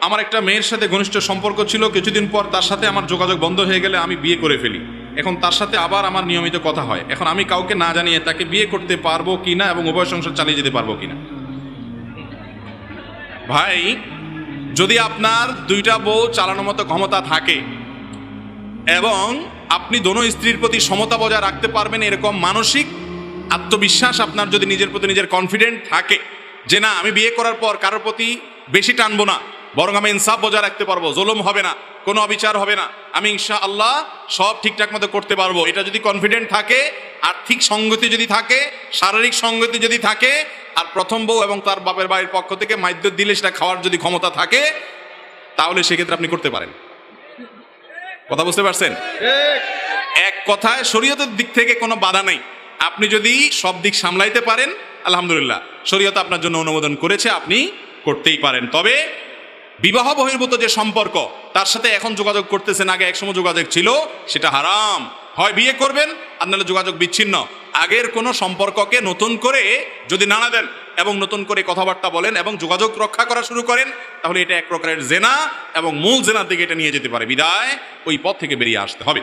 আমার একটা মেয়ের সাথে ঘনিষ্ঠ সম্পর্ক ছিল, কিছুদিন পর তার সাথে আমার যোগাযোগ বন্ধ হয়ে গেলে আমি বিয়ে করে ফেলি। এখন তার সাথে আবার আমার নিয়মিত কথা হয়। এখন আমি কাউকে না জানিয়ে তাকে বিয়ে করতে পারবো কিনা এবং উভয় সংসার চালিয়ে যেতে পারবো কিনা? ভাই, যদি আপনার দুইটা বউ চালানোর মতো ক্ষমতা থাকে এবং আপনি দোনো স্ত্রীর প্রতি সমতা বজায় রাখতে পারবেন, এরকম মানসিক আত্মবিশ্বাস আপনার যদি নিজের প্রতি নিজের কনফিডেন্ট থাকে যে না, আমি বিয়ে করার পর কারোর প্রতি বেশি টানবো না, বরং আমি ইনসাফ বজায় রাখতে পারবো, জুলুম হবে না, কোনো অবিচার হবে না, আমি ইনশাআল্লাহ সব ঠিকঠাক মতো করতে পারবো, এটা যদি কনফিডেন্ট থাকে, আর্থিক সঙ্গতি যদি থাকে, শারীরিক সঙ্গতি যদি থাকে, আর প্রথম বউ এবং তার বাপের বাড়ির পক্ষ থেকে মাইদ্য দিলে সেটা খাওয়ার যদি ক্ষমতা থাকে, তাহলে সেক্ষেত্রে আপনি করতে পারেন। কথা বুঝতে পারছেন? এক কথায় শরীয়তের দিক থেকে কোনো বাধা নেই। আপনি যদি সব দিক সামলাইতে পারেন, আলহামদুলিল্লাহ, শরীয়ত আপনার জন্য অনুমোদন করেছে, আপনি করতেই পারেন। তবে বিবাহ বহির্ভূত যে সম্পর্ক, তার সাথে এখন যোগাযোগ করতেছেন, আগে একসময় যোগাযোগ ছিল, সেটা হারাম। হয় বিয়ে করবেন আর নাহলে যোগাযোগ বিচ্ছিন্ন। আগের কোনো সম্পর্ককে নতুন করে যদি নাড়া দেন এবং নতুন করে কথাবার্তা বলেন এবং যোগাযোগ রক্ষা করা শুরু করেন, তাহলে এটা এক প্রকারের জেনা এবং মূল জেনার দিকে এটা নিয়ে যেতে পারে। বিদায় ওই পথ থেকে বেরিয়ে আসতে হবে।